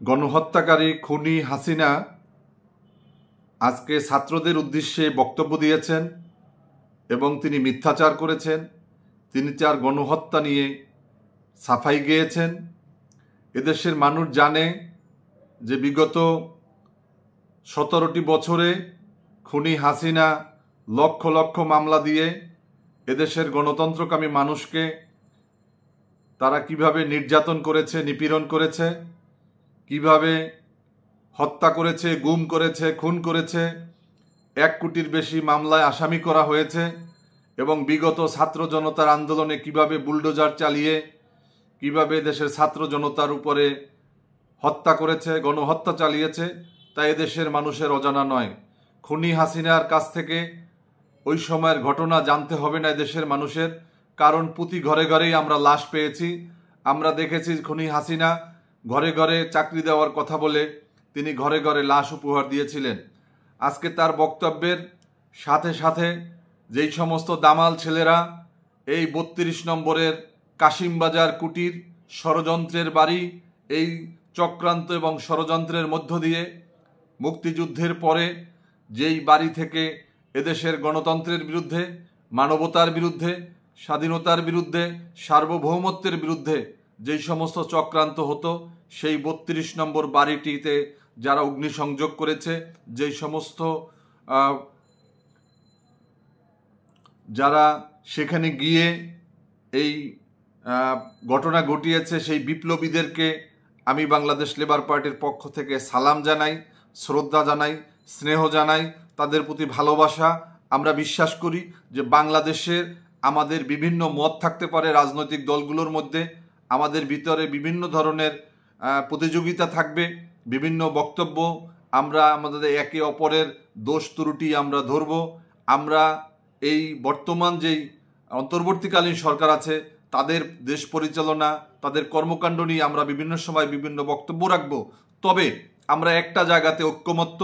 গণহত্যাকারী খুনি হাসিনা আজকে ছাত্রদের উদ্দেশ্যে বক্তব্য দিয়েছেন এবং তিনি মিথ্যাচার করেছেন। তিনি তার গণহত্যা নিয়ে সাফাই গেয়েছেন। এদেশের মানুষ জানে যে বিগত 17টি বছরে খুনি হাসিনা লক্ষ লক্ষ মামলা দিয়ে এদেশের গণতন্ত্রকামী মানুষকে তারা কিভাবে নির্যাতন করেছে, নিপীড়ন করেছে, কিভাবে হত্যা করেছে, গুম করেছে, খুন করেছে। 1 কোটির বেশি মামলায় আসামি করা হয়েছে এবং বিগত ছাত্র জনতার আন্দোলনে কিভাবে বুলডোজার চালিয়ে কিভাবে দেশের ছাত্র জনতার উপরে হত্যা করেছে, গণহত্যা চালিয়েছে, তা এদেশের মানুষের অজানা নয়। খুনি হাসিনার কাছ থেকে ওই সময়ের ঘটনা জানতে হবে না এদেশের মানুষের, কারণ প্রতি ঘরে ঘরেই আমরা লাশ পেয়েছি। আমরা দেখেছি খুনি হাসিনা ঘরে ঘরে চাকরি দেওয়ার কথা বলে তিনি ঘরে ঘরে লাশ উপহার দিয়েছিলেন। আজকে তার বক্তব্যের সাথে সাথে যেই সমস্ত দামাল ছেলেরা এই 32 নম্বরের কাশিমবাজার কুটির ষড়যন্ত্রের বাড়ি, এই চক্রান্ত এবং ষড়যন্ত্রের মধ্য দিয়ে মুক্তিযুদ্ধের পরে যেই বাড়ি থেকে এদেশের গণতন্ত্রের বিরুদ্ধে, মানবতার বিরুদ্ধে, স্বাধীনতার বিরুদ্ধে, সার্বভৌমত্বের বিরুদ্ধে যেই সমস্ত চক্রান্ত হতো, সেই 32 নম্বর বাড়িটিতে যারা অগ্নিসংযোগ করেছে, যেই সমস্ত যারা সেখানে গিয়ে এই ঘটনা ঘটিয়েছে, সেই বিপ্লবীদেরকে আমি বাংলাদেশ লেবার পার্টির পক্ষ থেকে সালাম জানাই, শ্রদ্ধা জানাই, স্নেহ জানাই, তাদের প্রতি ভালোবাসা। আমরা বিশ্বাস করি যে বাংলাদেশের আমাদের বিভিন্ন মত থাকতে পারে রাজনৈতিক দলগুলোর মধ্যে, আমাদের ভিতরে বিভিন্ন ধরনের প্রতিযোগিতা থাকবে, বিভিন্ন বক্তব্য, আমরা আমাদের একে অপরের দোষ ত্রুটি আমরা ধরব। আমরা এই বর্তমান যেই অন্তর্বর্তীকালীন সরকার আছে তাদের দেশ পরিচালনা, তাদের কর্মকাণ্ড নিয়ে আমরা বিভিন্ন সময় বিভিন্ন বক্তব্য রাখব। তবে আমরা একটা জায়গাতে ঐক্যমত্য,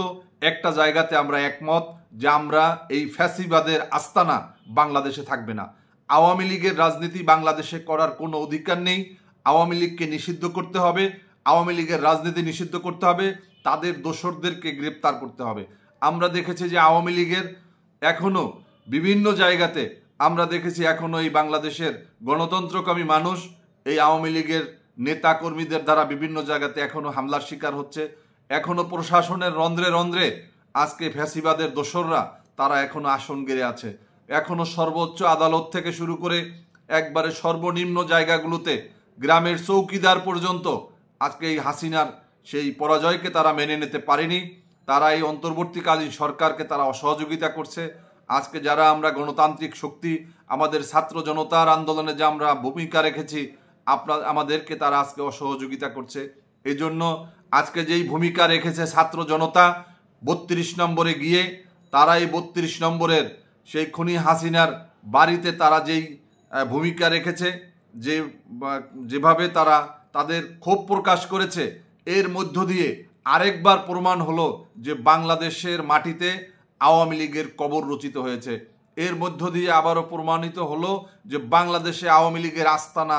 একটা জায়গাতে আমরা একমত যে আমরা এই ফ্যাসিবাদের আস্তানা বাংলাদেশে থাকবে না। আওয়ামী লীগের রাজনীতি বাংলাদেশে করার কোনো অধিকার নেই। আওয়ামী লীগকে নিষিদ্ধ করতে হবে, আওয়ামী লীগের রাজনীতি নিষিদ্ধ করতে হবে, তাদের দোসরদেরকে গ্রেপ্তার করতে হবে। আমরা দেখেছি যে আওয়ামী লীগের এখনও বিভিন্ন জায়গাতে আমরা দেখেছি এখনও এই বাংলাদেশের গণতন্ত্রকামী মানুষ এই আওয়ামী লীগের নেতা কর্মীদের দ্বারা বিভিন্ন জায়গাতে এখনও হামলার শিকার হচ্ছে। এখনও প্রশাসনের রন্ধ্রে রন্ধ্রে আজকে ফ্যাসিবাদের দোসররা তারা এখনও আসন গেড়ে আছে। এখনও সর্বোচ্চ আদালত থেকে শুরু করে একবারে সর্বনিম্ন জায়গাগুলোতে গ্রামের চৌকিদার পর্যন্ত আজকে এই হাসিনার সেই পরাজয়কে তারা মেনে নিতে পারেনি। তারা এই অন্তর্বর্তীকালীন সরকারকে তারা অসহযোগিতা করছে। আজকে যারা আমরা গণতান্ত্রিক শক্তি, আমাদের ছাত্র জনতার আন্দোলনে যে আমরা ভূমিকা রেখেছি, আমাদেরকে তারা আজকে অসহযোগিতা করছে। এই জন্য আজকে যেই ভূমিকা রেখেছে ছাত্র জনতা 32 নম্বরে গিয়ে, তারা এই 32 নম্বরের সেই খুনি হাসিনার বাড়িতে তারা যেই ভূমিকা রেখেছে, যেভাবে তারা তাদের ক্ষোভ প্রকাশ করেছে, এর মধ্য দিয়ে আরেকবার প্রমাণ হলো যে বাংলাদেশের মাটিতে আওয়ামী লীগের কবর রচিত হয়েছে। এর মধ্য দিয়ে আবারও প্রমাণিত হলো যে বাংলাদেশে আওয়ামী লীগের আস্তানা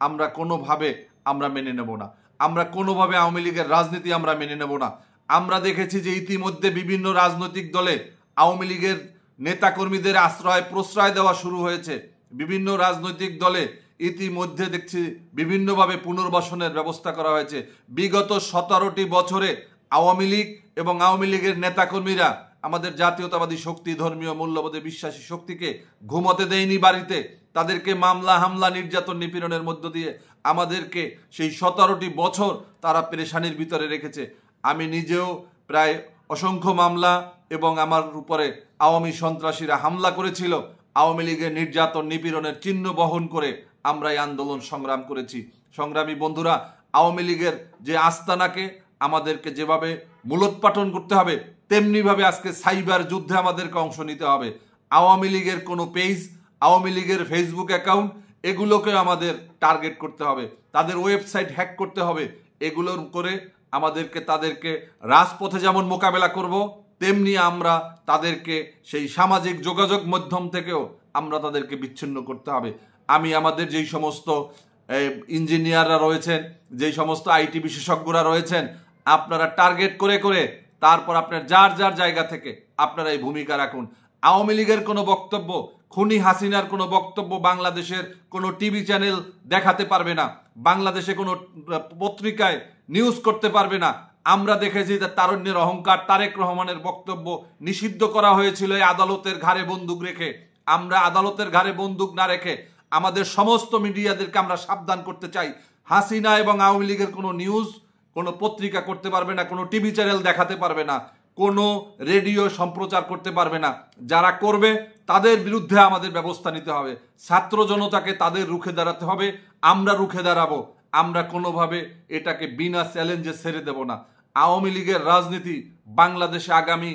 আমরা কোনোভাবে আমরা মেনে নেব না। আমরা কোনোভাবে আওয়ামী লীগের রাজনীতি আমরা মেনে নেব না। আমরা দেখেছি যে ইতিমধ্যে বিভিন্ন রাজনৈতিক দলে আওয়ামী লীগের নেতাকর্মীদের আশ্রয় প্রশ্রয় দেওয়া শুরু হয়েছে। বিভিন্ন রাজনৈতিক দলে ইতিমধ্যে দেখছি বিভিন্নভাবে পুনর্বাসনের ব্যবস্থা করা হয়েছে। বিগত 17টি বছরে আওয়ামী লীগ এবং আওয়ামী লীগের নেতাকর্মীরা আমাদের জাতীয়তাবাদী শক্তি, ধর্মীয় মূল্যবোধে বিশ্বাসী শক্তিকে ঘুমোতে দেয়নি বাড়িতে। তাদেরকে মামলা, হামলা, নির্যাতন, নিপীড়নের মধ্য দিয়ে আমাদেরকে সেই 17টি বছর তারা পেরেশানির ভিতরে রেখেছে। আমি নিজেও প্রায় অসংখ্য মামলা এবং আমার উপরে আওয়ামী সন্ত্রাসীরা হামলা করেছিল, আওয়ামী লীগের নির্যাতন, নিপীড়নের চিহ্ন বহন করে আমরা এই আন্দোলন সংগ্রাম করেছি। সংগ্রামী বন্ধুরা, আওয়ামী লীগের যে আস্তানাকে আমাদেরকে যেভাবে মূলোৎপাটন করতে হবে, তেমনিভাবে আজকে সাইবার যুদ্ধে আমাদেরকে অংশ নিতে হবে। আওয়ামী লীগের কোনো পেজ, আওয়ামী লীগের ফেসবুক অ্যাকাউন্ট, এগুলোকে আমাদের টার্গেট করতে হবে, তাদের ওয়েবসাইট হ্যাক করতে হবে। এগুলোর করে তাদেরকে রাজপথে যেমন মোকাবেলা করব, তেমনি আমরা তাদেরকে সেই সামাজিক যোগাযোগ মাধ্যম থেকেও আমরা তাদেরকে বিচ্ছিন্ন করতে হবে। আমি আমাদের যেই সমস্ত ইঞ্জিনিয়াররা রয়েছেন, যেই সমস্ত আইটি বিশেষজ্ঞরা রয়েছেন, আপনারা টার্গেট করে করে তারপর আপনার যার যার জায়গা থেকে আপনারা এই ভূমিকা রাখুন। আওয়ামী লীগের কোনো বক্তব্য, খুনি হাসিনার কোনো বক্তব্য বাংলাদেশের কোনো টিভি চ্যানেল দেখাতে পারবে না, বাংলাদেশে কোনো পত্রিকায় নিউজ করতে পারবে না। আমরা দেখেছি যে তারুণ্যের অহংকার তারেক রহমানের বক্তব্য নিষিদ্ধ করা হয়েছিল এই আদালতের ঘাড়ে বন্দুক রেখে। আমরা আদালতের ঘাড়ে বন্দুক না রেখে আমাদের সমস্ত মিডিয়াদেরকে আমরা সাবধান করতে চাই, হাসিনা এবং আওয়ামী লীগের কোনো নিউজ কোনো পত্রিকা করতে পারবে না, কোনো টিভি চ্যানেল দেখাতে পারবে না, কোনো রেডিও সম্প্রচার করতে পারবে না। যারা করবে তাদের বিরুদ্ধে আমাদের ব্যবস্থা নিতে হবে। ছাত্র জনতাকে তাদের রুখে দাঁড়াতে হবে, আমরা রুখে দাঁড়াবো। আমরা কোনোভাবে এটাকে বিনা চ্যালেঞ্জে ছেড়ে দেব না। আওয়ামী লীগের রাজনীতি বাংলাদেশে আগামী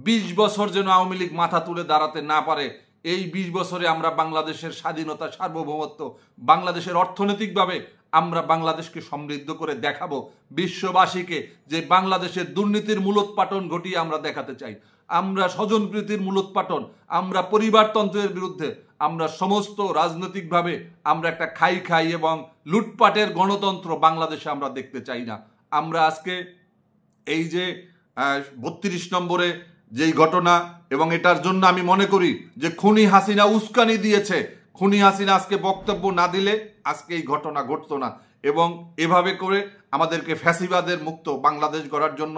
20 বছর যেন আওয়ামী লীগ মাথা তুলে দাঁড়াতে না পারে। এই 20 বছরে আমরা বাংলাদেশের স্বাধীনতা, সার্বভৌমত্ব, বাংলাদেশের অর্থনৈতিকভাবে আমরা বাংলাদেশকে সমৃদ্ধ করে দেখাবো বিশ্ববাসীকে, যে বাংলাদেশের দুর্নীতির মূলোৎপাটন ঘটিয়ে আমরা দেখাতে চাই। আমরা স্বজনপ্রীতির মূলোৎপাটন, আমরা পরিবারতন্ত্রের বিরুদ্ধে, আমরা সমস্ত রাজনৈতিকভাবে আমরা একটা খাই খাই এবং লুটপাটের গণতন্ত্র বাংলাদেশে আমরা দেখতে চাই না। আমরা আজকে এই যে 32 নম্বরে যেই ঘটনা, এবং এটার জন্য আমি মনে করি যে খুনি হাসিনা উস্কানি দিয়েছে। খুনি হাসিনা আজকে বক্তব্য না দিলে আজকে এই ঘটনা ঘটতো না, এবং এভাবে করে আমাদেরকে ফ্যাসিবাদের মুক্ত বাংলাদেশ গড়ার জন্য